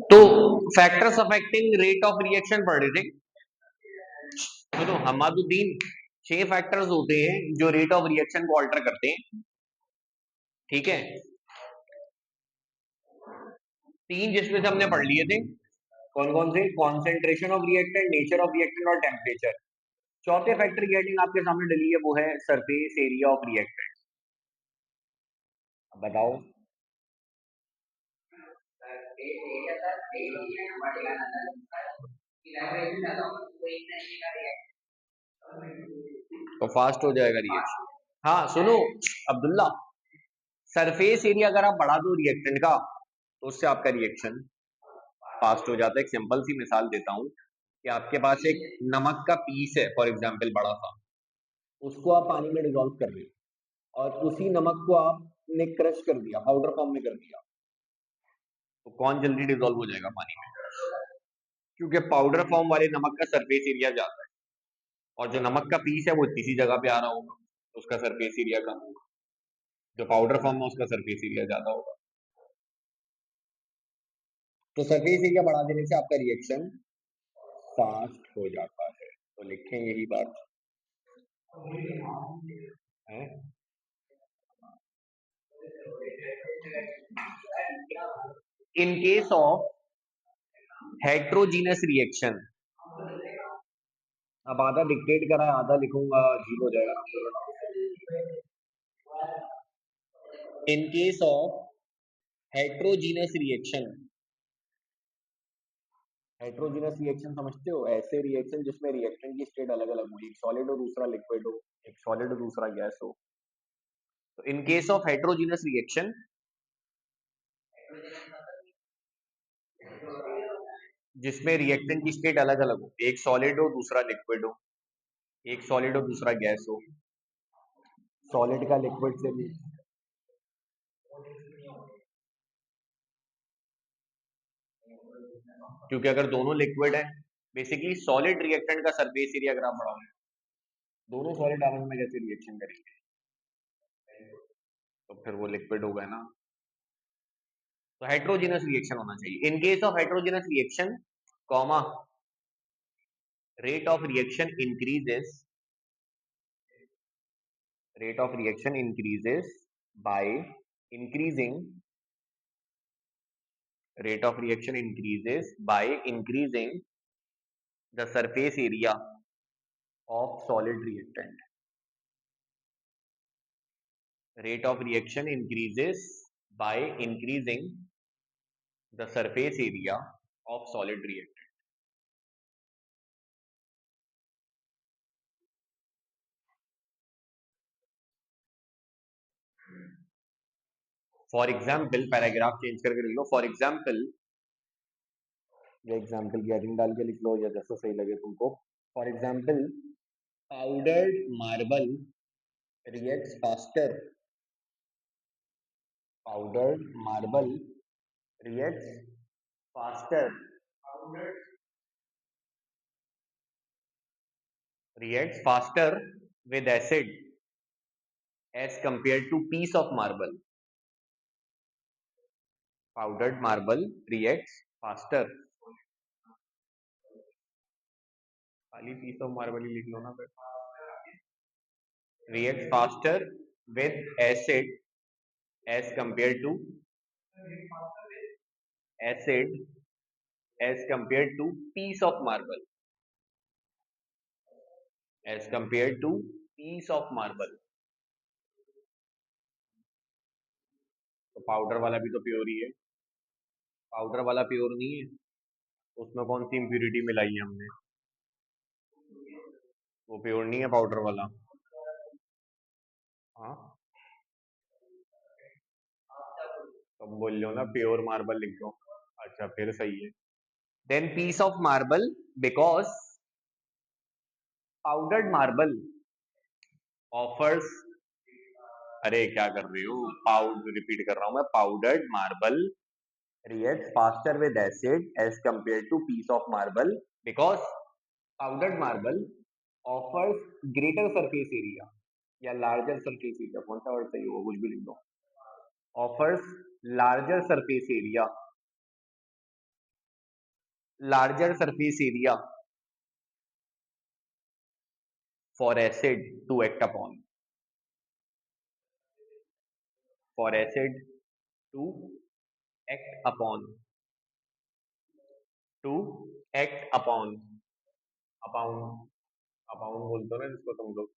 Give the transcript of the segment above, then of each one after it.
तो factors affecting rate of reaction पढ़ रहे थे। तो हमादुद्दीन 6 फैक्टर्स होते हैं जो रेट ऑफ रिएक्शन को ऑल्टर करते हैं। ठीक है, 3 जिसमें से हमने पढ़ लिए थे। कौन कौन से? Concentration of reactant, nature of reactant और टेम्परेचर। चौथे फैक्टर की हेडिंग आपके सामने डली है, वो है सरफेस एरिया ऑफ रिएक्टेंट। अब बताओ। तो फास्ट हो जाएगा रिएक्शन। हाँ सुनो अब्दुल्ला, सरफेस एरिया अगर आप बढ़ा दो रिएक्टेंट का तो उससे आपका रिएक्शन फास्ट हो जाता है। एक सिंपल सी मिसाल देता हूं कि आपके पास एक नमक का पीस है फॉर एग्जांपल बड़ा सा, उसको आप पानी में डिसॉल्व कर रहे हो और उसी नमक को आपने क्रश कर दिया, पाउडर फॉर्म में कर दिया, तो कौन जल्दी डिसॉल्व हो जाएगा पानी में? क्योंकि पाउडर फॉर्म वाले नमक का सरफेस एरिया ज्यादा है और जो नमक का पीस है वो इतनी सी जगह पे आ रहा होगा तो उसका सरफेस एरिया कम होगा। जो पाउडर फॉर्म में उसका सरफेस एरिया ज्यादा होगा। तो सरफेस एरिया बढ़ा देने से आपका रिएक्शन फास्ट हो जाता है। तो लिखें यही बात है। In case of heterogeneous reaction, अब आधा डिक्टेट करा है, आधा लिखूंगा, अजीब हो जाएगा। In case of heterogeneous reaction, heterogeneous reaction समझते हो? ऐसे रिएक्शन जिसमें रिएक्टेंट की स्टेट अलग अलग हो, एक सॉलिड हो दूसरा लिक्विड हो, एक सॉलिड हो दूसरा गैस हो। तो in case of heterogeneous reaction, जिसमें रिएक्टेंट की स्टेट अलग अलग हो, एक सॉलिड हो दूसरा लिक्विड हो, एक सॉलिड हो दूसरा गैस हो, सॉलिड का लिक्विड से भी, क्योंकि अगर दोनों लिक्विड है, बेसिकली सॉलिड रिएक्टेंट का सरफेस एरिया अगर आप बढ़ाओगे, दोनों सॉलिड आपस में कैसे रिएक्शन करेंगे, तो फिर वो लिक्विड हो गया ना। तो हेट्रोजीनस रिएक्शन होना चाहिए। In case of heterogeneous reaction, comma, rate of reaction increases, rate of reaction increases by increasing, rate of reaction increases by increasing the surface area of solid reactant. Rate of reaction increases by increasing the surface area of solid reactant. For example, paragraph change करके लिख लो। For example, या example की heading डाल के लिख लो, या जैसा सही लगे तुमको। For example, powdered marble reacts faster, powdered marble reacts faster, reacts faster with acid as compared to piece of marble. Powdered marble reacts faster, खाली piece of marble ही लिख लो ना फिर। reacts faster with acid as compared to acid as compared to piece of marble, as compared to piece of marble. तो powder वाला भी तो pure ही है, powder वाला प्योर नहीं है, उसमें कौन सी इम्प्यूरिटी मिलाई है हमने? वो प्योर नहीं है पाउडर वाला। हाँ, तुम बोल लो ना प्योर मार्बल लिख दो। अच्छा फिर सही है। Then piece of marble, because powdered marble offers, अरे क्या कर रही हो, पाउडर रिपीट कर रहा हूं मैं, powdered marble reacts faster with acid as compared to piece of marble because powdered marble offers greater surface area या larger surface area, कौन सा वर्ड सही होगा, कुछ भी लिख दो, offers larger surface area larger surface area for acid to act upon, for acid to act upon, to act upon, अपाउंड, अपाउंड बोलते हो ना जिसको तुम लोग।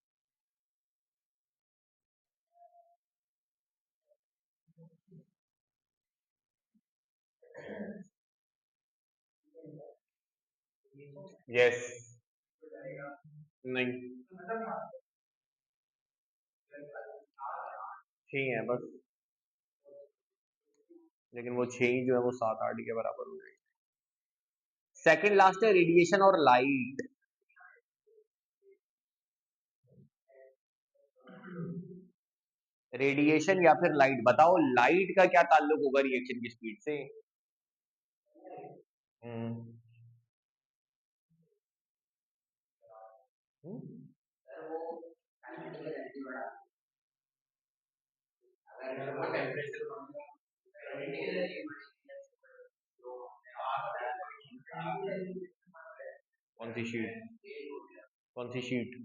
यस, नहीं, 6 है बस, लेकिन वो 6 ही जो है वो 7 8 के बराबर हो जाएगी। सेकंड लास्ट है रेडिएशन और लाइट। रेडिएशन या फिर लाइट, बताओ लाइट का क्या ताल्लुक होगा रिएक्शन की स्पीड से? हम्म, हम्म, कौन सी शीट? कौन सी शीट?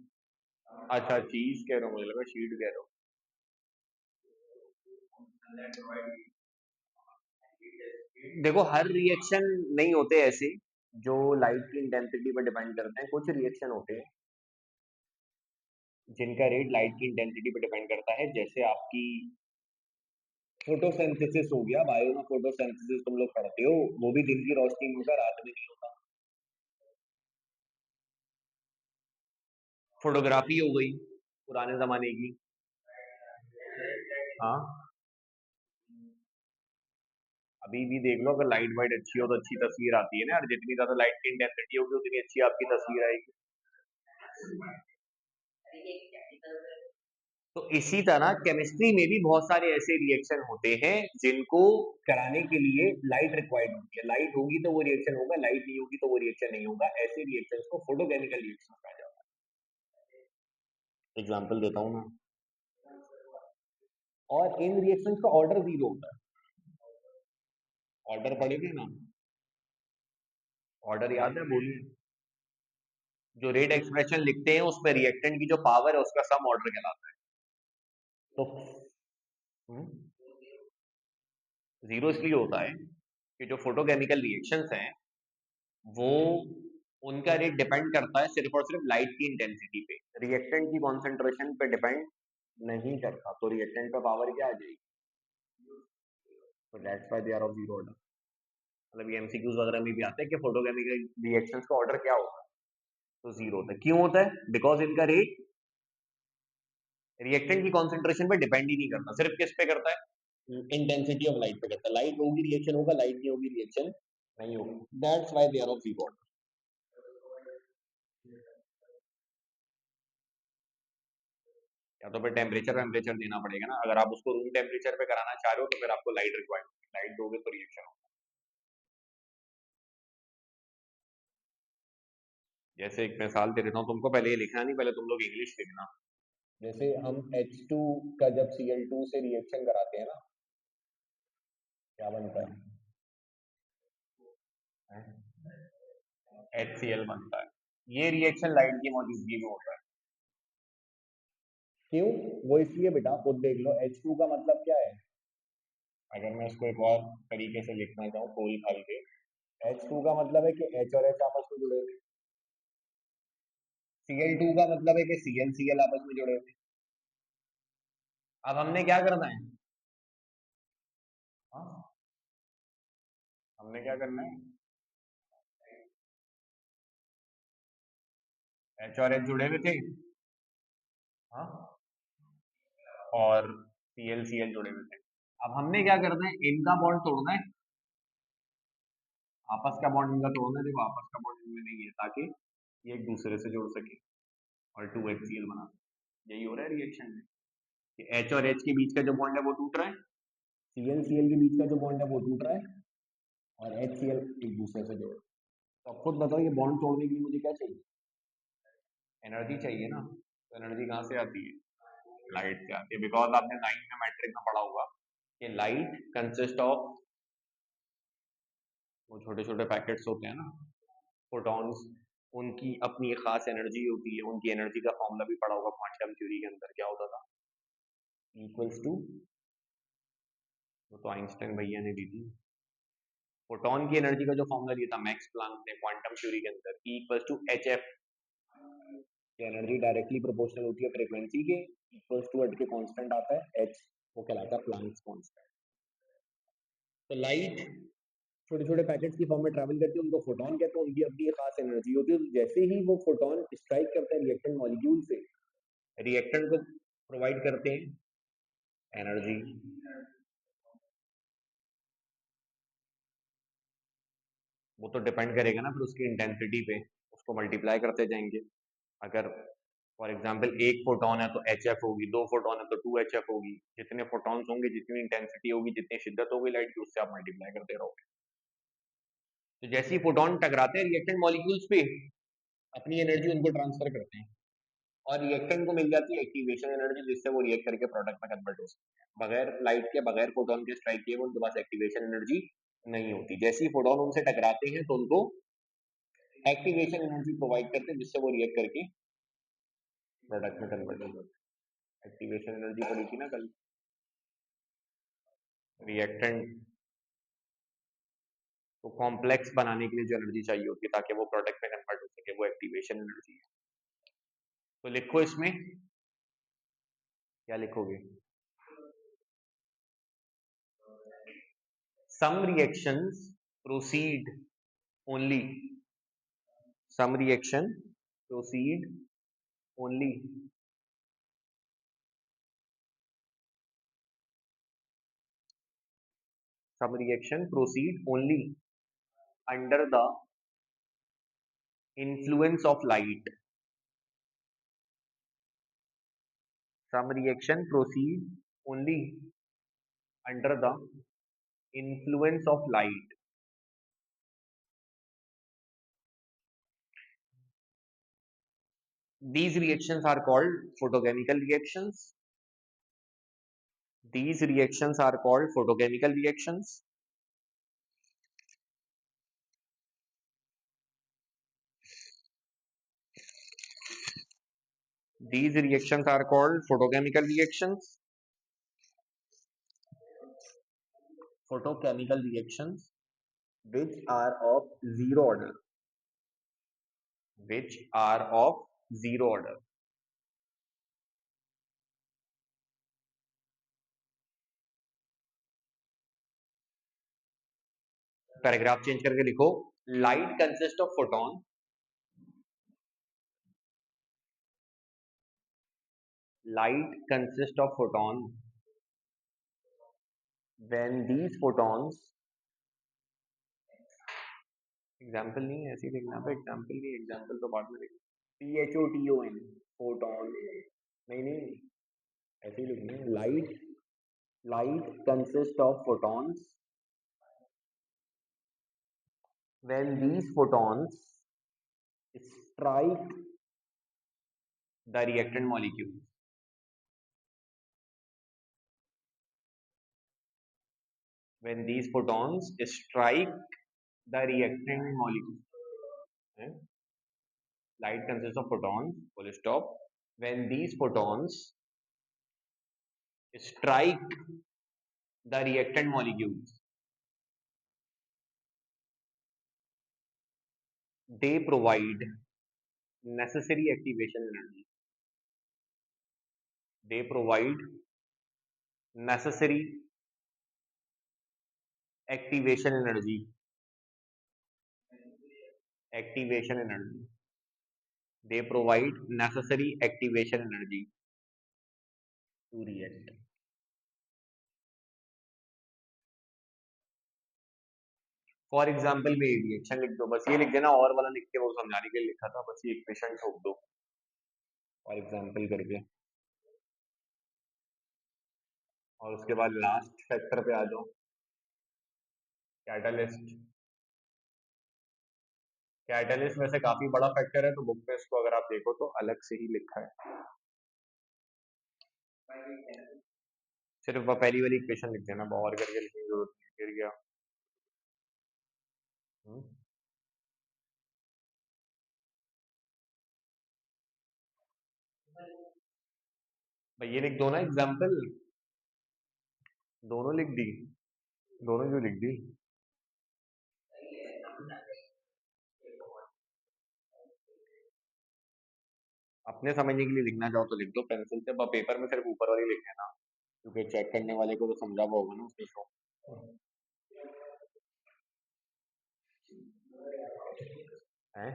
अच्छा चीज कह रहा हूँ, मुझे लगा शीट कह रहा हूँ। देखो हर रिएक्शन नहीं होते ऐसे जो लाइट की इंटेंसिटी पर डिपेंड करते हैं। कुछ रिएक्शन होते हैं जिनका रेट लाइट की इंटेंसिटी पर डिपेंड करता है, जैसे आपकी फोटोसिंथेसिस हो गया, बायो में फोटोसिंथेसिस तुम लोग पढ़ते हो, वो भी दिन की रोशनी में होगा, रात में नहीं होता। फोटोग्राफी हो गई पुराने जमाने की। हाँ, अभी भी देख लो, अगर लाइट वाइट अच्छी हो तो अच्छी तस्वीर आती है ना, और जितनी ज्यादा लाइट की इंटेंसिटी होगी उतनी अच्छी आपकी तस्वीर आएगी। तो इसी तरह केमिस्ट्री में भी बहुत सारे ऐसे रिएक्शन होते हैं जिनको कराने के लिए लाइट रिक्वायर्ड होती है। लाइट होगी तो वो रिएक्शन होगा, लाइट नहीं होगी तो वो रिएक्शन नहीं होगा। ऐसे रिएक्शंस को फोटोकेमिकल रिएक्शन कहा जाता है। एग्जांपल देता हूँ ना, और इन रिएक्शंस का ऑर्डर जीरो होता है। ऑर्डर पढ़ेंगे ना? ऑर्डर याद है, बोलिए। जो रेट एक्सप्रेशन लिखते हैं उस पर रिएक्टेंट की जो पावर है उसका सम ऑर्डर कहलाता है। तो जीरो इसलिए होता है कि जो फोटोकेमिकल रिएक्शंस हैं वो, उनका रेट डिपेंड करता है सिर्फ और सिर्फ लाइट की इंटेंसिटी पे, रिएक्टेंट की कॉन्सेंट्रेशन पे डिपेंड नहीं करता। तो रिएक्टेंट पे पावर क्या आ जाएगी? तो that's why they are of zero order. मतलब ये एमसीक्यूज वगैरह में भी आता है कि फोटोकेमिकल रिएक्शंस का ऑर्डर क्या होता है, तो जीरो होता है। क्यों होता है? बिकॉज इनका रेट रिएक्टेंट की कॉन्सेंट्रेशन पे डिपेंड ही नहीं करता, सिर्फ किस पे करता है? इंटेंसिटी ऑफ लाइट पे करता है। लाइट होगी रिएक्शन होगा, लाइट नहीं होगी रिएक्शन नहीं होगा। That's why they are of zero order. या तो फिर टेम्परेचर टेम्परेचर देना पड़ेगा ना, अगर आप उसको रूम टेम्परेचर पे कराना चाह रहे हो तो फिर आपको लाइट रिक्वायर्ड होगी, लाइट दोगे तो रिएक्शन होगा। जैसे एक मिसाल दे देता हूँ तुमको, पहले ये लिखना नहीं, पहले तुम लोग इंग्लिश लिखना। जैसे हम H2 का जब Cl2 से रिएक्शन कराते हैं ना, क्या बनता है? HCl बनता है। ये रिएक्शन लाइट की मौजूदगी में होता है। क्यों? वो इसलिए बेटा, खुद देख लो, H2 का मतलब क्या है? अगर मैं इसको एक और तरीके से लिखना चाहूँ खोल खाल के, H2 का मतलब है कि H और H आपस में जुड़े हुए हैं। Cl2 का मतलब है कि Cl आपस में जुड़े हुए हैं। अब हमने क्या करना है? हाँ, हमने क्या करना है? H और H जुड़े हुए थे, हाँ, और Cl जुड़े हुए थे। अब हमने क्या करना है? इनका बॉन्ड तोड़ना है, आपस का बॉन्ड इनका तोड़ना है। देखो आपस का बॉन्ड इनमें नहीं है, ताकि ये एक दूसरे से जुड़ सके और 2HCl बना सके। यही हो रहा है रिएक्शन में कि H और H के बीच का जो बॉन्ड है वो टूट रहा है, Cl के बीच का जो बॉन्ड है वो टूट रहा है, और HCl एक दूसरे से जुड़ रहा है। तो अब खुद बताओ, ये बॉन्ड तोड़ने के लिए मुझे क्या चाहिए? एनर्जी चाहिए ना। तो एनर्जी कहाँ से आती है? लाइट से आती है। बिकॉज आपने 9 में मैट्रिक में पढ़ा होगा कि लाइट कंसिस्ट ऑफ वो छोटे छोटे पैकेट्स होते हैं ना, फोटॉन्स, उनकी अपनी एक खास एनर्जी होती है। उनकी एनर्जी का फॉर्मूला भी पढ़ा होगा क्वांटम थ्योरी के अंदर, क्या होता था? इक्वल्स टू, वो तो आइंस्टाइन भैया ने दी थी। फोटॉन की एनर्जी का जो फॉर्मूला दिया था मैक्स प्लांक ने क्वांटम थ्योरी के अंदर, E equals to H F. Energy directly proportional होती है फ्रीक्वेंसी के, इक्वल्स टू एट के कांस्टेंट आता है एच, वो कहलाता है प्लांक्स कांस्टेंट। तो लाइट छोटे छोटे पैकेट्स की फॉर्म में ट्रैवल करती है, उनको फोटोन कहते हैं। उनकी अपनी एक खास एनर्जी होती है। तो जैसे ही वो फोटोन स्ट्राइक करता है रिएक्टेंट मॉलिक्यूल से, रिएक्टेंट को प्रोवाइड करते हैं एनर्जी। वो तो डिपेंड करेगा ना फिर उसकी इंटेंसिटी पे, उसको मल्टीप्लाई करते जाएंगे। अगर फॉर एग्जांपल एक फोटोन है तो एच एफ होगी, दो फोटोन है तो टू एच एफ होगी। जितने फोटॉन्स होंगे, जितनी इंटेंसिटी होगी, जितनी शिद्दत होगी लाइट की, उससे आप मल्टीप्लाई करते रहोगे। तो जैसे ही फोटोन टकराते हैं रिएक्टेंट मॉलिक्यूल्स पे, अपनी एनर्जी उनको ट्रांसफर करते हैं और रिएक्टेंट को मिल जाती है एक्टिवेशन एनर्जी, जिससे वो रिएक्ट करके प्रोडक्ट में कन्वर्ट हो सकते हैं। बगैर लाइट के, बगैर फोटोन के स्ट्राइक किए उनके पास एक्टिवेशन एनर्जी नहीं होती। जैसे ही फोटोन उनसे टकराते हैं तो उनको एक्टिवेशन एनर्जी प्रोवाइड करते हैं, जिससे वो रिएक्ट करके प्रोडक्ट में कन्वर्ट हो जाते हैं। एक्टिवेशन एनर्जी पड़ी थी ना कल, रिएक्टेंट को कॉम्प्लेक्स बनाने के लिए जो एनर्जी चाहिए होती है ताकि वो प्रोडक्ट में कन्वर्ट हो सके, वो एक्टिवेशन एनर्जी है। तो लिखो इसमें, क्या लिखोगे? some reactions proceed only, some reaction proceed only some reaction proceed only under the influence of light. Some reaction proceed only under the influence of light. These reactions are called photochemical reactions. These reactions are called photochemical reactions. These reactions are called photochemical reactions. Photochemical reactions which are of zero order. Which are of zero order. Paragraph change करके लिखो, light consist of photon, light consists of photon when these photons, example नहीं है, ऐसे ही लिखना है, example नहीं, example तो बाद में लिखना, PHOTON, फोटोन नहीं नहीं, ऐसे ही लिखना है। Light consist of photons when these photons strike the reactant molecules. When these photons strike the reactant molecule. Light consists of photons, full stop. When these photons strike the reactant molecules, they provide necessary activation energy. They provide necessary activation energy. Activation energy. They provide necessary activation energy to react. For example में reaction लिख दो, बस ये लिख देना, और वाला लिख के वो समझाने के लिए लिखा था, बस ये इक्वेशन ठोक दो फॉर एग्जाम्पल करके, और उसके बाद लास्ट फैक्टर पे आ जाओ, कैटलिस्ट। कैटलिस्ट वैसे काफी बड़ा फैक्टर है, तो बुक में इसको अगर आप देखो तो अलग से ही लिखा है। सिर्फ पहली वाली इक्वेशन लिख देना, और करके लिखने की जरूरत नहीं, गिर गया। हम्म, भाई ये लिख दो ना एग्जाम्पल। दोनों लिख दी। दोनों जो लिख दी। अपने समझने के लिए लिखना चाहो तो लिख दो पेंसिल से, पेपर में सिर्फ ऊपर वाली लिख लेना, क्योंकि चेक करने वाले को तो समझा हुआ होगा ना उसमें तो। है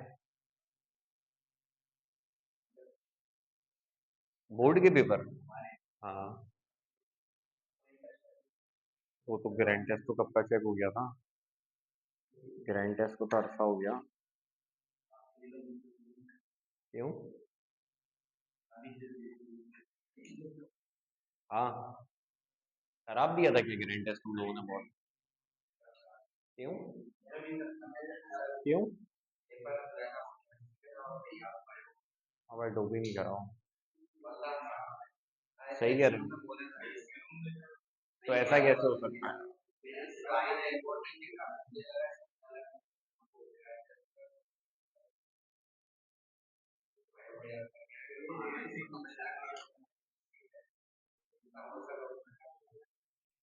बोर्ड के पेपर। हाँ, वो तो ग्रैंड टेस्ट तो कब का चेक हो गया था। ग्रैंड टेस्ट को तो अरसा हो गया। क्यों? हाँ, खराब दिया था क्या ग्रैंड टेस्ट तुम लोगों ने बहुत? क्यों? क्यों? अब मैं डोबी नहीं कर रहा हूँ। सही कह रहे हो? तो ऐसा कैसे हो सकता है?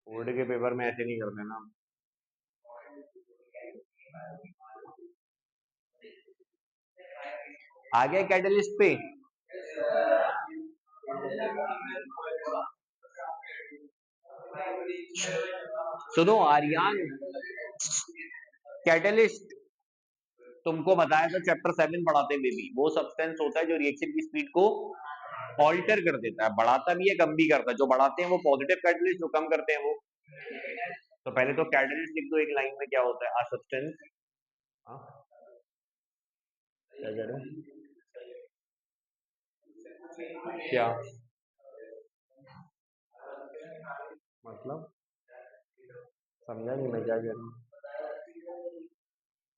बोर्ड के पेपर में ऐसे नहीं करते ना। आ गया कैटलिस्ट पे। सुनो आर्यन, कैटलिस्ट तुमको बताया था चैप्टर 7 पढ़ाते हुए भी, वो सब्सटेंस होता है जो रिएक्शन की स्पीड को ऑल्टर कर देता है, बढ़ाता भी है कम भी करता है। जो बढ़ाते हैं वो पॉजिटिव कैटलिस्ट, जो कम करते हैं वो। तो पहले तो कैटलिस्ट लिख दो एक लाइन में, क्या होता है आ सब्सटेंस। हाँ, क्या कह रहे हो? क्या मतलब? समझा नहीं मैं क्या कह रहा हूँ।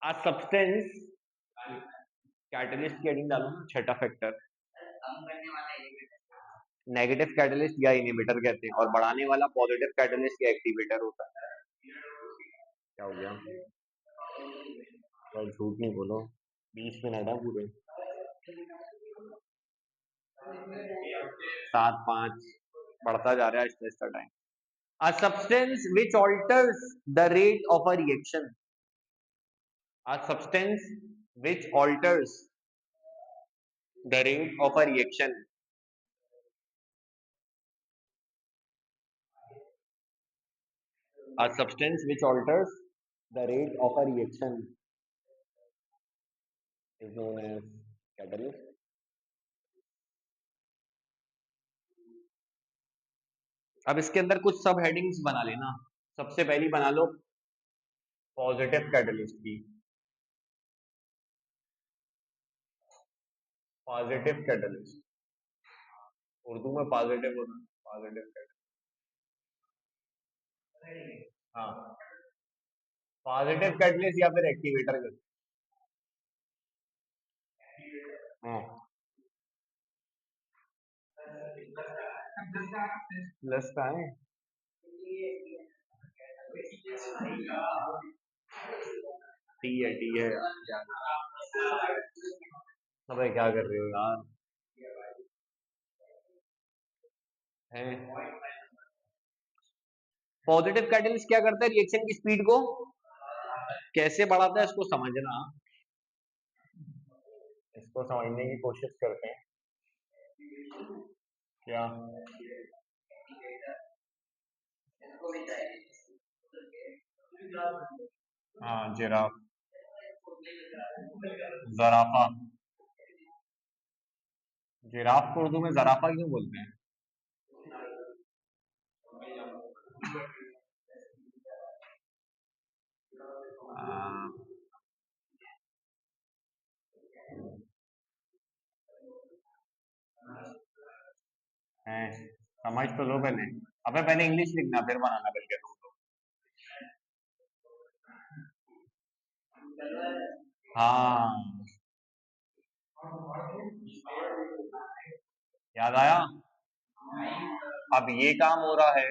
आ सब्सटेंस, कैटलिस्ट की हेडिंग डालो ना, छठा फैक्टर। नेगेटिव कैटलिस्ट या इनहिबिटर कहते हैं, और बढ़ाने वाला पॉजिटिव कैटलिस्ट या एक्टिवेटर होता है। क्या हो गया? तो झूठ नहीं बोलो। 20 मिनट है पूरे। 7 5 बढ़ता जा रहा है Aahista Aahista time. A substance which alters the rate of a reaction. A substance which alters the rate of a reaction. A substance which alters the rate of a reaction is known as catalyst. अब इसके अंदर कुछ सब headings बना लेना। सबसे पहली बना लो पॉजिटिव कैटलिस्ट की। पॉजिटिव कैटलिस्ट, उर्दू में पॉजिटिव होता है, पॉजिटिव कैटलिस्ट। हाँ, पॉजिटिव कैटलिस्ट या फिर एक्टिवेटर कर। हाँ, प्लस का है। टी है, टी है। अबे क्या कर रहे हो यार? हैं? पॉजिटिव कैटलिस्ट क्या करता है? रिएक्शन की स्पीड को कैसे बढ़ाता है इसको समझना। इसको समझने की कोशिश करते हैं। क्या? हाँ, जिराफ। जराफा। जिराफ को उर्दू में जराफा क्यों बोलते हैं? आ, हैं, समझ तो लो पहले। अबे पहले इंग्लिश लिखना फिर बनाना करके तुम तो। हाँ, याद आया। अब ये काम हो रहा है।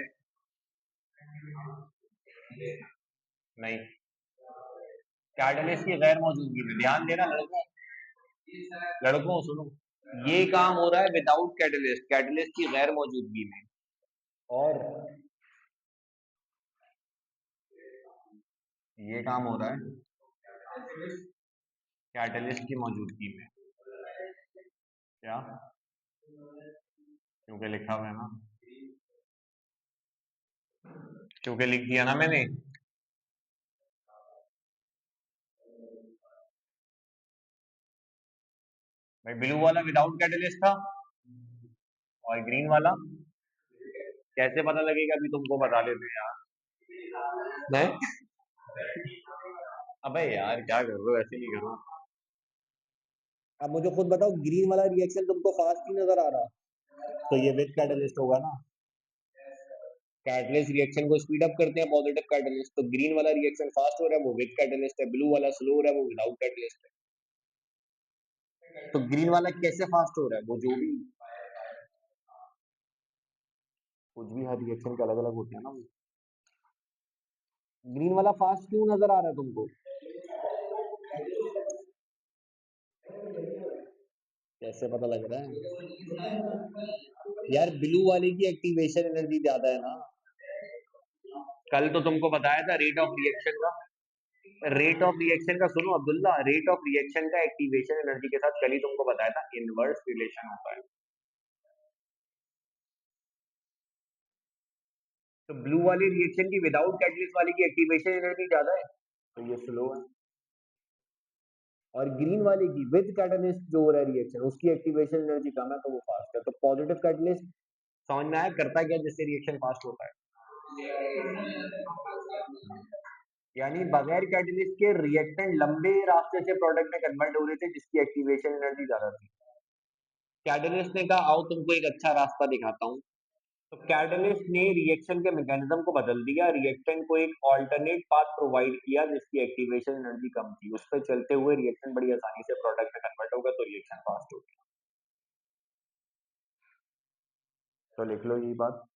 नहीं, कैटलिस्ट की गैर मौजूदगी में, ध्यान देना लड़कों, लड़कों सुनो, ये काम हो रहा है विदाउट कैटलिस्ट, कैटलिस्ट की गैर मौजूदगी में, और ये काम हो रहा है कैटलिस्ट की मौजूदगी में। क्या? क्योंकि लिखा हुआ है ना, क्योंकि लिख दिया ना मैंने। भाई ब्लू वाला विदाउट कैटलिस्ट था, और ग्रीन वाला कैसे पता लगेगा, अभी तुमको बता लेते हैं यार। नहीं, अबे यार क्या कर रहे हो, ऐसे नहीं करो। अब मुझे खुद बताओ, ग्रीन वाला रिएक्शन तुमको फास्ट ही नजर आ रहा, तो ये विद कैटलिस्ट होगा ना। कैटलिस्ट रिएक्शन को स्पीड अप करते हैं, पॉजिटिव कैटलिस्ट, तो ग्रीन वाला रिएक्शन फास्ट हो रहा है वो विद कैटलिस्ट है, ब्लू वाला स्लो हो रहा है वो विदाउट कैटलिस्ट है। तो ग्रीन वाला कैसे फास्ट हो रहा है, वो जो भी कुछ भी हर रिएक्शन के अलग अलग होते हैं ना वो। ग्रीन वाला फास्ट क्यों नजर आ रहा है तुमको, कैसे पता लग रहा है यार, ब्लू वाले की एक्टिवेशन एनर्जी ज्यादा है ना। कल तो तुमको बताया था रेट ऑफ रिएक्शन का, रेट ऑफ रिएक्शन का सुनो अब्दुल्ला, रेट ऑफ रिएक्शन का एक्टिवेशन एनर्जी के साथ कल ही तुमको बताया था इनवर्स रिलेशन होता है। तो ब्लू वाली रिएक्शन की विदाउट कैटलिस्ट वाली की एक्टिवेशन एनर्जी ज्यादा है, तो ये स्लो है, और ग्रीन वाले की विद कैटलिस्ट जो हो रहा है रिएक्शन उसकी एक्टिवेशन एनर्जी कम है, तो वो फास्ट है। तो पॉजिटिव कैटलिस्ट समझ में आया करता क्या जिससे रिएक्शन फास्ट होता है, यानी बगैर कैटलिस्ट के रिएक्टेंट लंबे रास्ते से प्रोडक्ट में कन्वर्ट हो रहे थे जिसकी एक्टिवेशन एनर्जी ज्यादा थी। कैटलिस्ट ने कहा आओ तुमको एक अच्छा रास्ता दिखाता हूँ, तो कैटलिस्ट ने रिएक्शन के मैकेनिज्म को बदल दिया, रिएक्टेंट को एक ऑल्टरनेट पाथ प्रोवाइड किया जिसकी एक्टिवेशन एनर्जी कम थी, उस पर चलते हुए रिएक्शन बड़ी आसानी से प्रोडक्ट में कन्वर्ट होगा, तो रिएक्शन फास्ट हो गया। तो लिख लो ये बात,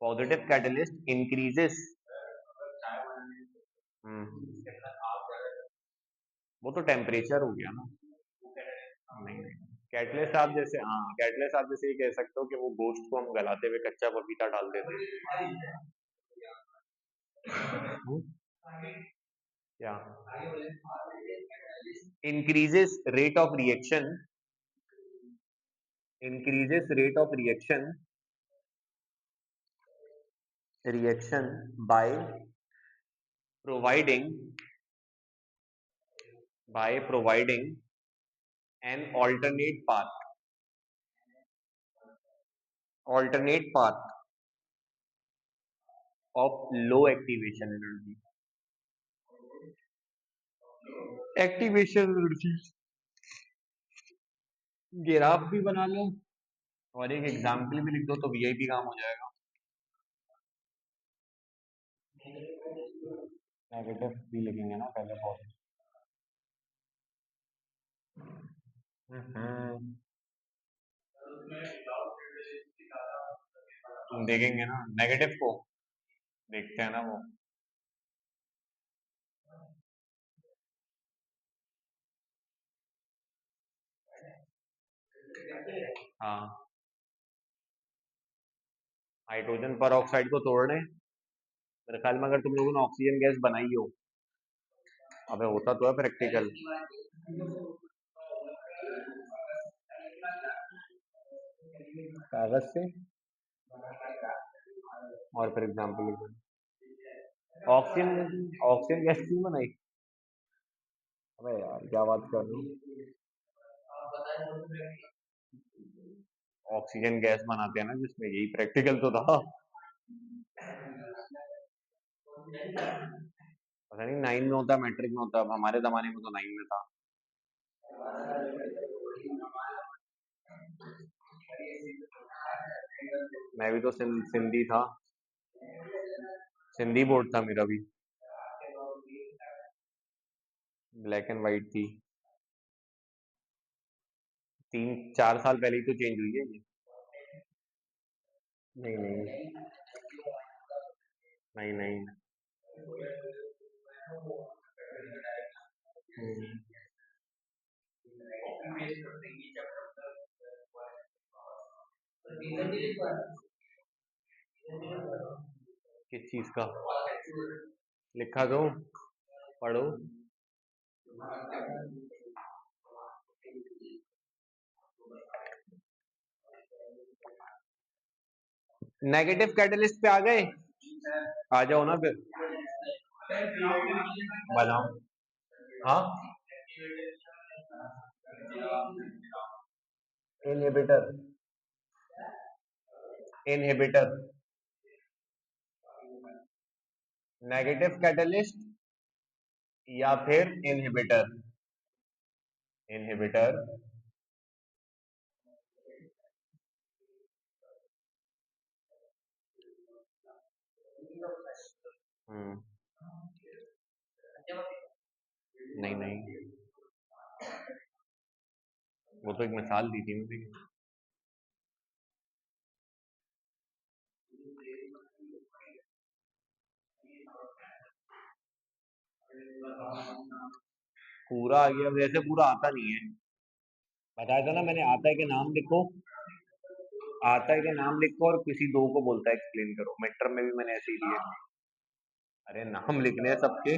पॉजिटिव कैटलिस्ट इंक्रीजेस, वो तो टेम्परेचर हो गया ना। नहीं नहीं, कैटलिस्ट आप जैसे, हाँ कैटलिस्ट आप जैसे ये कह सकते हो कि वो गोश्त को हम गलाते हुए कच्चा पपीता डाल देते हैं। क्या? increases rate of reaction by providing an alternate path of low activation energy graph भी बना लो और एक एग्जाम्पल भी लिख दो तो वीआईपी काम हो जाएगा। नेगेटिव भी लिखेंगे ना पहले पॉजिटिव। देखेंगे ना नेगेटिव को, देखते हैं ना वो। हाँ, हाइड्रोजन पर ऑक्साइड को तोड़ने, मेरे ख्याल में अगर तुम लोगों ने ऑक्सीजन गैस बनाई हो, अबे होता तो है प्रैक्टिकल, कागज से, और फिर एग्जाम्पल ऑक्सीजन, ऑक्सीजन गैस क्यों बनाई, अबे यार क्या बात कर रहे हो, ऑक्सीजन गैस बनाते हैं ना जिसमें, यही प्रैक्टिकल तो था। पता नहीं 9 में होता है मैट्रिक में होता है, अब हमारे जमाने में तो 9 में था। मैं भी तो सिंधी था, सिंधी बोर्ड था मेरा भी, ब्लैक एंड वाइट थी, 3-4 साल पहले ही तो चेंज हुई है ये। नहीं नहीं नहीं नहीं, किस चीज का लिखा दो, पढ़ो। नेगेटिव कैटलिस्ट पे आ गए, आ जाओ ना फिर, बनाओ। हाँ, इनहिबिटर, इनहिबिटर, नेगेटिव कैटलिस्ट या फिर इनहिबिटर, इनहिबिटर। नहीं नहीं, वो तो एक मिसाल दी थी मुझे। पूरा आ गया, वैसे पूरा आता नहीं है, बताया था ना मैंने, आता है कि नाम लिखो, आता है कि नाम लिखो और किसी दो को बोलता है एक्सप्लेन करो। मिड टर्म में भी मैंने ऐसे ही लिए। अरे नाम लिखने हैं सबके,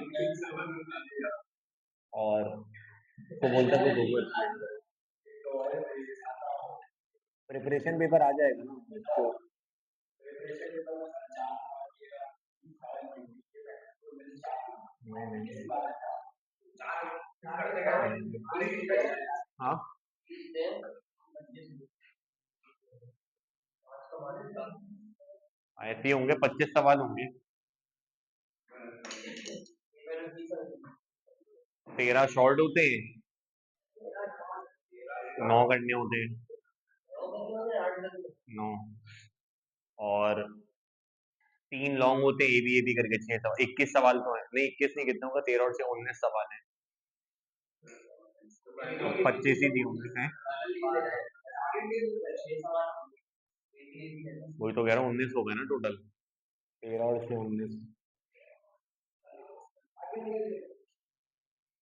और उसको बोलता है तो दो को एक्सप्लेन करो। प्रिपरेशन पेपर आ जाएगा ना इसको। हाँ, ऐसे ही होंगे, 25 सवाल होंगे। 13 शॉर्ट होते हैं, 9 करने होते हैं, 9, और 3 लॉन्ग होते हैं, ए बी करके 6 सवाल, 21 सवाल तो है नहीं, 21 नहीं, कितने होगा, 13 और 19 सवाल है, तो 25 ही दिए होंगे हैं। वही तो कह रहा हूँ, 19 हो गए ना टोटल, 13 और 19,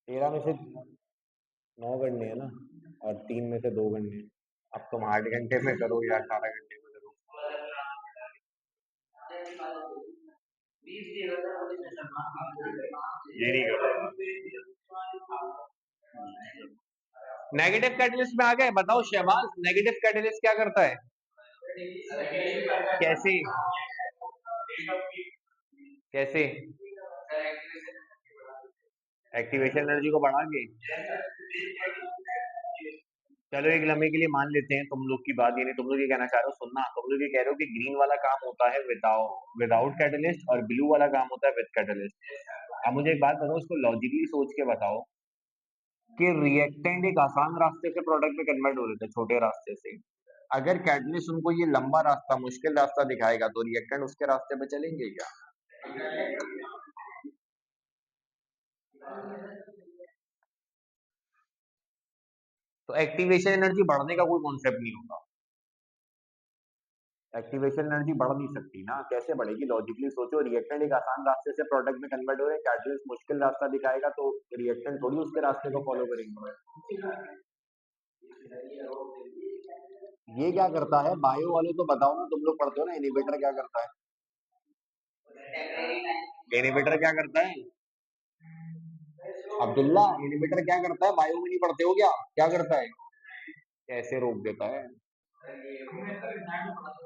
13 में से 9 करने हैं ना, और 3 में से 2 करने हैं। अब तुम 8 घंटे में करो या 18 घंटे में करो, ये नहीं करो। नेगेटिव कैटलिस्ट में आ गए, बताओ शहबाज, नेगेटिव कैटलिस्ट क्या करता है, कैसे, कैसे एक्टिवेशन एनर्जी को बढ़ा के। चलो एक लम्हे के लिए मान लेते हैं तुम लोग की बात, यानी तुम लोग ये कहना चाह रहे हो, सुनना, तुम लोग ये कह रहे हो कि ग्रीन वाला काम होता है विदाउट विदाउट कैटलिस्ट और ब्लू वाला काम होता है विद कैटलिस्ट। अब मुझे एक बात बताओ, इसको लॉजिकली सोच के बताओ कि रिएक्टेंट एक आसान रास्ते से प्रोडक्ट में कन्वर्ट हो रहे थे, छोटे रास्ते से। अगर कैटलिस्ट उनको ये लंबा रास्ता, मुश्किल रास्ता दिखाएगा, तो रिएक्टेंट उसके रास्ते पे चलेंगे क्या? तो एक्टिवेशन एनर्जी बढ़ने का कोई कॉन्सेप्ट नहीं होगा, एक्टिवेशन एनर्जी बढ़ नहीं सकती ना, कैसे बढ़ेगी, लॉजिकली सोचो, रिएक्टेंट एक आसान रास्ते से प्रोडक्ट में कन्वर्ट हो रहे हैं, कैटलिस्ट मुश्किल रास्ता दिखाएगा, तो रिएक्टेंट थोड़ी उसके रास्ते को फॉलो करेंगे। ये क्या करता है, बायो वाले तो बताओ ना, तुम लोग पढ़ते हो ना, इनिवेटर क्या करता है, इनिवेटर क्या करता है, अब्दुल्ला, इनिवेटर क्या करता है, बायो में नहीं पढ़ते हो क्या, क्या करता है, कैसे रोक देता है।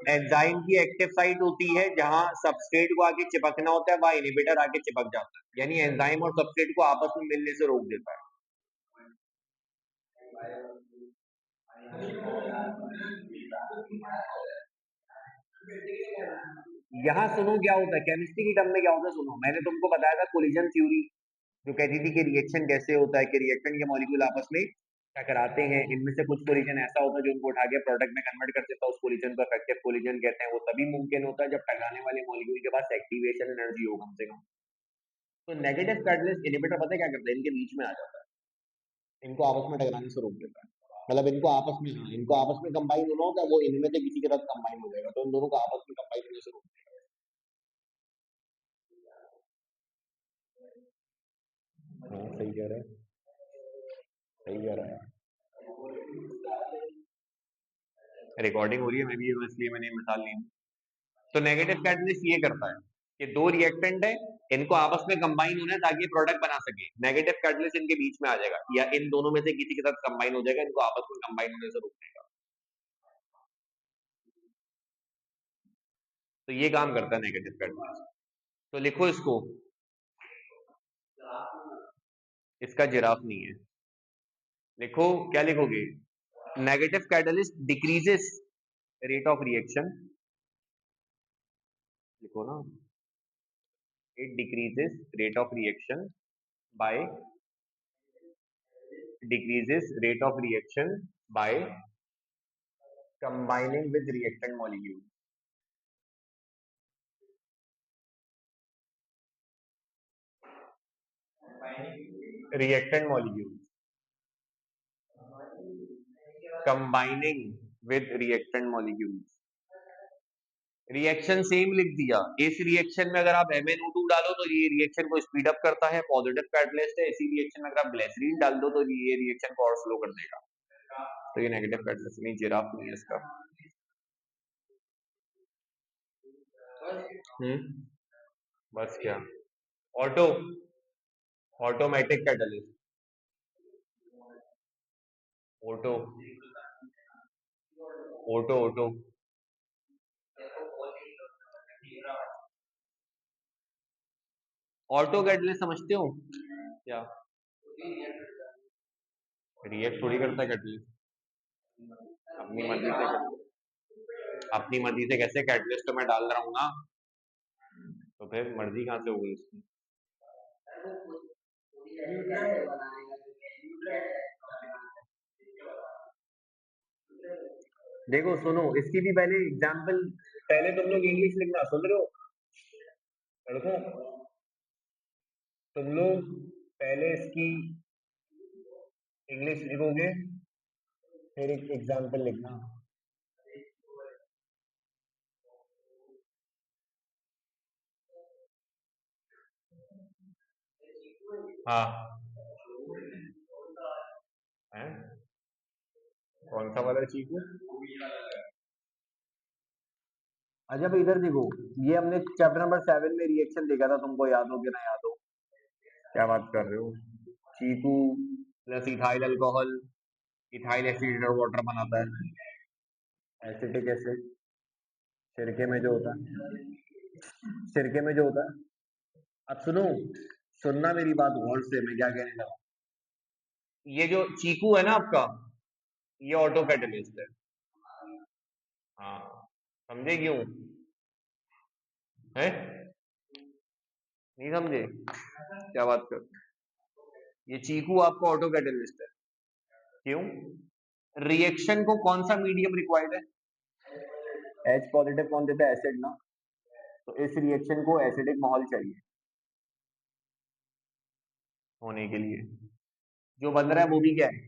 एंजाइम की एक्टिव साइट होती है, जहां सबस्ट्रेट को आके चिपकना होता है, वहां इनिबिटर आके चिपक जाता है, यानी एंजाइम और सबस्ट्रेट को आपस में मिलने से रोक देता है। यहाँ सुनो क्या होता है, केमिस्ट्री की टर्म में क्या होता है, सुनो, मैंने तुमको बताया था कोलिजन थ्योरी, जो कहती थी कि रिएक्शन कैसे होता है, कि रिएक्टेंट के मॉलिक्यूल आपस में टकराते हैं, इनमें से कुछ कोलिजन ऐसा होता है जो उनको उठा के प्रोडक्ट में कन्वर्ट कर देता है, उस कोलिजन को इफेक्टिव कोलिजन कहते हैं। वो तभी मुमकिन होता है जब टकराने वाले मॉलिक्यूल के पास एक्टिवेशन एनर्जी हो कम से कम। तो नेगेटिव कैटलिस्ट इनिबिटर पता है क्या करता है, इनके बीच में आ जाता है, इनको आपस में टकराने से रोक देता है, मतलब इनको आपस में, हाँ, इनको आपस में कंबाइन होना होता है, वो इनमें से किसी के साथ कंबाइन हो जाएगा, तो इन दोनों को आपस में कंबाइन होने से रोक देगा। हाँ सही कह रहे हैं। सही कह रहा है। रिकॉर्डिंग हो रही है, मैं भी इसलिए मैंने मिसाल ली। तो नेगेटिव कैटलिस्ट ये करता है कि दो रिएक्टेंट है, इनको आपस में कंबाइन होना है ताकि ये प्रोडक्ट बना सके। नेगेटिव कैटलिस्ट इनके बीच में आ जाएगा या इन दोनों में से किसी के साथ कंबाइन हो जाएगा, इनको आपस में कंबाइन होने से रोक देगा। तो ये काम करता है नेगेटिव कैटलिस्ट। तो लिखो इसको, इसका जिराफ नहीं है। लिखो, क्या लिखोगे? Negative catalyst decreases rate of reaction. लिखो ना, it decreases rate of reaction by decreases rate of reaction by combining with reactant molecule. Reactant molecules combining with reactant molecules. Reaction same लिख दिया। इस रिएक्शन में अगर आप MnO2 डालो तो ये रिएक्शन को स्पीड अप करता है, पॉजिटिव कैटलिस्ट है। इसी रिएक्शन में अगर आप ग्लिसरीन डाल दो तो ये रिएक्शन को और स्लो कर देगा। तो ये नेगेटिव कैटलिस्ट नहीं, जिराफ नहीं है इसका। बस क्या? Auto, automatic catalyst, auto, auto, auto. Auto catalyst समझते हो क्या? रिएक्ट थोड़ी करता है कैटलिस्ट, अपनी मर्जी से करता है। अपनी मर्जी से कैसे? कैटलिस्ट तो मैं डाल रहा हूँ ना, तो फिर मर्जी कहाँ से हो गई उसकी? देखो सुनो, इसकी भी पहले एग्जांपल, पहले तुम लोग इंग्लिश लिखना सुन रहे हो? लड़कों, तुम लोग पहले इसकी इंग्लिश लिखोगे, फिर एक एग्जांपल लिखना। हाँ, है कौन सा वाला चीकू? अच्छा भाई इधर देखो, ये हमने चैप्टर नंबर 7 में रिएक्शन देखा था, तुमको याद हो कि ना याद हो? क्या बात कर रहे हो? चीकू plus ethyl alcohol, ethyl acid water बनाता है, एसिटिक एसिड। सिरके में जो होता है, सिरके में जो होता है। अब सुनो, सुनना मेरी बात गौर से, मैं क्या कहने लगा। ये जो चीकू है ना आपका, ये ऑटो कैटलिस्ट है। हाँ, समझे क्यों? है, नहीं समझे? क्या बात कर, ये चीकू आपका ऑटो कैटलिस्ट है। क्यों? रिएक्शन को कौन सा मीडियम रिक्वायर्ड है? H पॉजिटिव कौन देता है? एसिड ना। तो इस रिएक्शन को एसिडिक माहौल चाहिए होने के लिए। जो बन रहा है वो भी क्या है?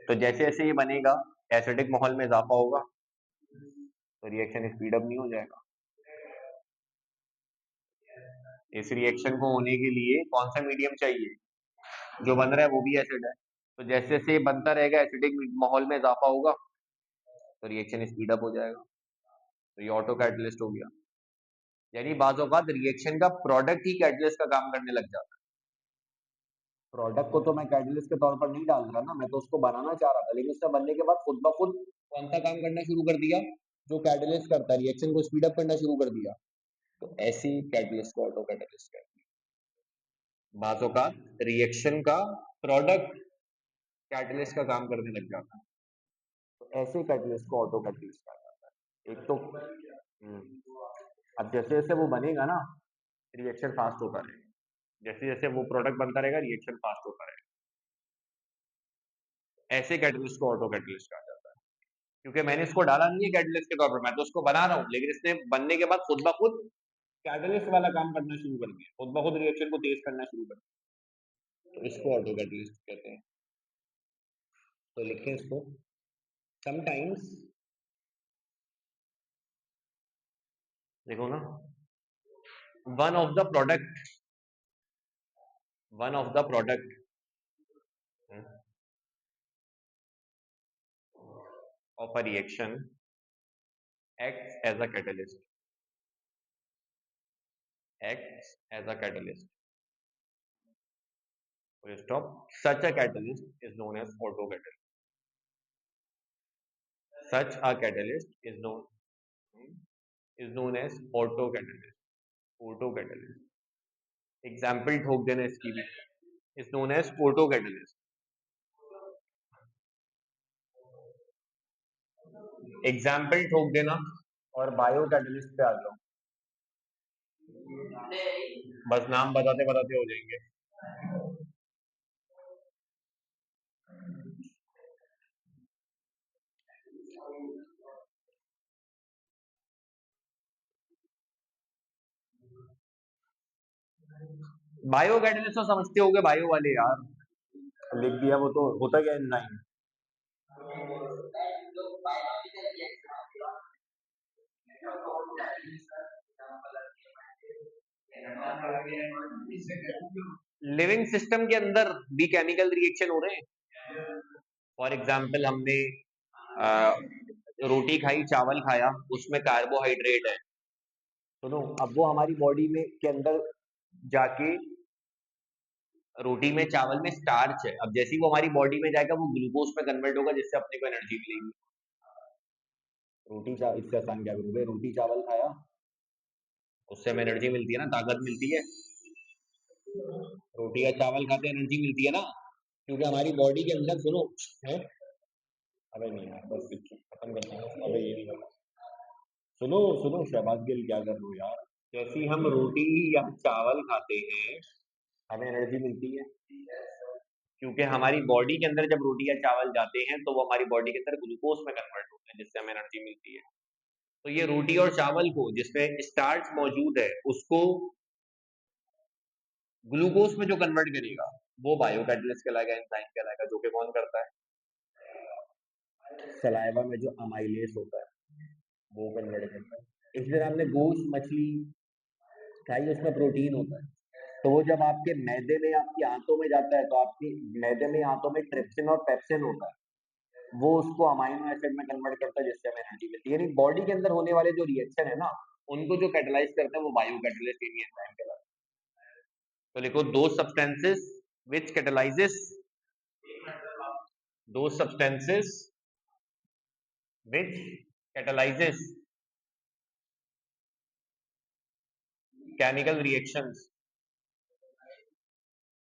तो जैसे जैसे ये बनेगा, एसिडिक माहौल में इजाफा होगा, तो रिएक्शन स्पीड अप नहीं हो जाएगा? इस रिएक्शन को होने के लिए कौन सा मीडियम चाहिए? जो बन रहा है वो भी एसिड है। तो जैसे जैसे ये बनता रहेगा, एसिडिक माहौल में इजाफा होगा, तो रिएक्शन स्पीड अप हो जाएगा। तो ये ऑटो कैटलिस्ट हो गया। यानी बाज़ औक़ात रिएक्शन का प्रोडक्ट ही कैटलिस्ट का काम करने लग जाता है। प्रोडक्ट को तो मैं कैटलिस्ट के तौर पर नहीं डाल रहा ना, मैं तो उसको बनाना चाह रहा था, लेकिन उसका बनने के बाद खुद ब खुद कौन सा काम करना शुरू कर दिया? जो कैटलिस्ट करता है, रिएक्शन को स्पीड अप करना शुरू कर दिया। तो ऐसी कैटलिस्ट को ऑटो कैटलिस्ट कहते हैं। बाज़ औक़ात रिएक्शन का प्रोडक्ट कैटलिस्ट का काम करने लग जाता है, तो ऐसे कैटलिस्ट को ऑटो कैटलिस्ट कहा जाता है। एक तो अब जैसे जैसे वो बनेगा ना, रिएक्शन फास्ट होता रहेगा। जैसे जैसे वो प्रोडक्ट बनता रहेगा, रिएक्शन फास्ट होता रहेगा। ऐसे कैटलिस्ट को ऑटो कैटलिस्ट कहा जाता है। क्योंकि मैंने इसको डाला नहीं है कैटलिस्ट के तौर पर, मैं तो उसको बना रहा हूँ, लेकिन इसने बनने के बाद खुद ब खुद कैटलिस्ट वाला काम करना शुरू कर दिया, खुद ब खुद रिएक्शन को तेज करना शुरू कर दिया, तो इसको ऑटो कैटलिस्ट कहते हैं। तो लिखें इसको, समटाइम्स, देखो ना, one of the product one of the product of a reaction acts as a catalyst. Acts as a catalyst. Full stop. Such a catalyst is known as photocatalyst. Such a catalyst is known as photocatalyst. Photocatalyst. Example ठोक देना इसकी भी. Is known as photocatalyst. Example ठोक देना और bio catalyst पे आ जाओ. बस नाम बताते बताते हो जाएंगे. बायो कैटलिस्ट तो समझते होगे बायो वाले यार. लिख दिया वो तो होता क्या एंजाइम. लिविंग सिस्टम के अंदर भी केमिकल रिएक्शन हो रहे हैं. फॉर एग्जाम्पल हमने रोटी खाई, चावल खाया, उसमें कार्बोहाइड्रेट है. सुनो, अब वो हमारी बॉडी में के अंदर जाके रोटी में चावल में स्टार्च है. अब जैसे ही वो हमारी बॉडी में जाएगा वो ग्लूकोज में कन्वर्ट होगा जिससे अपने को एनर्जी मिलेगी. रोटी चावल इससे आसान क्या करोगे. रोटी चावल खाया, उससे हमें एनर्जी मिलती है ना, ताकत मिलती है. रोटी या चावल खाते एनर्जी मिलती है ना, क्योंकि हमारी बॉडी के अंदर सुनो है. अबे नहीं यार, बस खत्म करता हूँ. अबे ये नहीं करना. सुनो सुनो शहबाज गिल, क्या कर रहे हो यार. जैसे ही हम रोटी या चावल खाते हैं हमें एनर्जी मिलती है, क्योंकि हमारी बॉडी के अंदर जब रोटी या चावल जाते हैं तो वो हमारी बॉडी के अंदर ग्लूकोज में कन्वर्ट होते हैं जिससे हमें एनर्जी मिलती है. तो ये रोटी और चावल को जिसमें स्टार्च मौजूद है उसको ग्लूकोज में जो कन्वर्ट करेगा वो बायो कैटलिस्ट कहलाएगा, एंजाइम कहलाएगा, जो कि कौन करता है. सलाइवा में जो अमाइलेज होता है वो कन्वर्ट करता है. इसलिए हमने गोश्त मछली खाई, उसमें प्रोटीन होता है. तो वो जब आपके मैदे में आपकी आंतों में जाता है तो आपकी मैदे में आंतों में ट्रिप्सिन और पेप्सिन होता है, वो उसको अमाइनो एसिड में कन्वर्ट करता है जिससे हमें एनर्जी मिलती है. यानी बॉडी के अंदर होने वाले जो रिएक्शन है ना, उनको जो कैटलाइज करते हैं वो बायो कैटलिस्ट यानी एंजाइम कहलाता है. तो लिखो दो सब्सटेंसेस विच कैटलाइजेस, दो substances which catalyzes chemical reactions,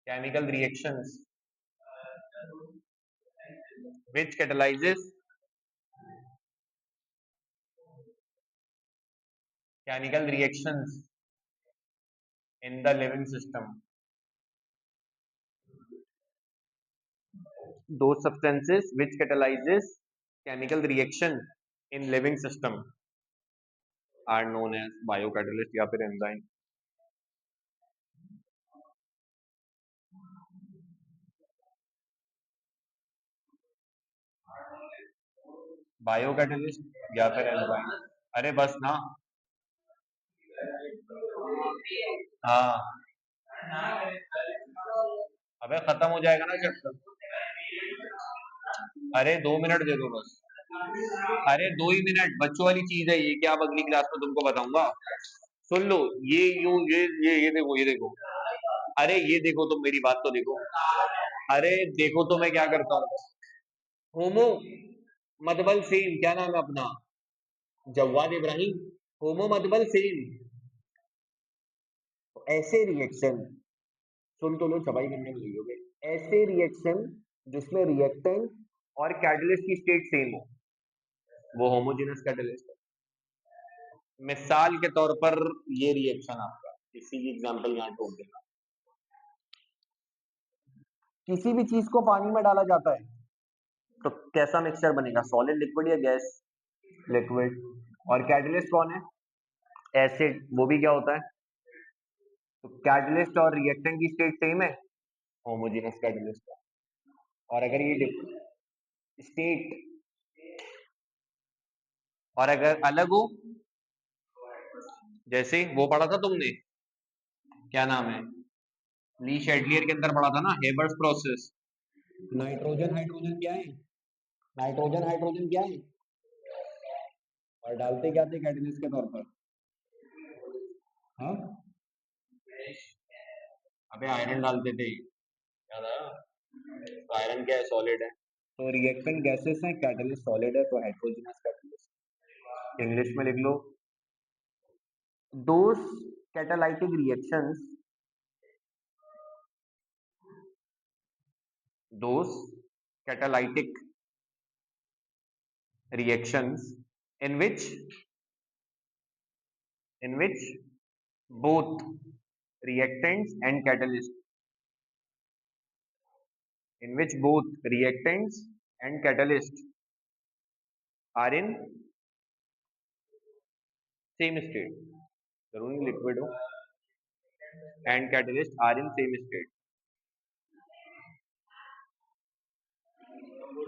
chemical reactions which catalyzes chemical reactions in the living system. Those substances which catalyzes chemical reaction in living system are known as biocatalyst या फिर enzyme. Biocatalyst या फिर enzyme. अरे बस ना. हाँ. अबे खत्म हो जाएगा ना चैप्टर. अरे 2 मिनट दे दो बस. अरे 2 ही मिनट, बच्चों वाली चीज है ये, क्या अब अगली क्लास में तुमको बताऊंगा. सुन लो ये यू ये देखो, ये देखो. अरे ये देखो, तुम मेरी बात तो देखो. अरे देखो तो मैं क्या करता हूँ. होमो मतबल सेम, क्या नाम है अपना, जवाद इब्राहिम. होमो मतबल सेम. ऐसे रिएक्शन, सुन तो लो, छपाई करने में लगे होगे. ऐसे रिएक्शन जिसमें रिएक्टेंट और कैटलिस्ट की स्टेट सेम हो वो होमोजेनस कैटलिस्ट है. मिसाल के तौर पर ये रिएक्शन आपका, किसी की एग्जांपल यहाँ ठोक देना. किसी भी चीज को पानी में डाला जाता है तो कैसा मिक्सचर बनेगा, सॉलिड, लिक्विड या गैस. लिक्विड. और कैटलिस्ट कौन है, एसिड. वो भी क्या होता है. तो कैटलिस्ट और रिएक्टेंट की स्टेट सेम है, होमोजेनस कैटलिस्ट है. और अगर ये स्टेट और अगर अलग हो, जैसे वो पढ़ा था तुमने, क्या नाम है, ली शेडलियर के अंदर पढ़ा था ना, हेबर्स प्रोसेस. नाइट्रोजन हाइड्रोजन क्या है, नाइट्रोजन हाइड्रोजन क्या है, और डालते क्या थे कैटलिस्ट के तौर पर? हाँ, अबे आयरन डालते थे, याद आया? तो आयरन क्या है, सॉलिड है। तो रिएक्टेंट गैसेस हैं, कैटलिस्ट सॉलिड है, तो हेट्रोजीनस कैटलिस्ट। इंग्लिश में लिख लो, दोस catalytic reactions, those catalytic reactions in which both reactants and catalyst in which both reactants and catalyst are in same state, जरूरी लिक्विड हो, and catalyst are in same state।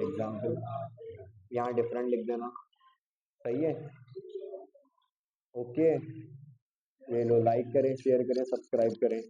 Example यहाँ different लिख देना, सही है। Okay, ये लो, like करें, share करें, सब्सक्राइब करें।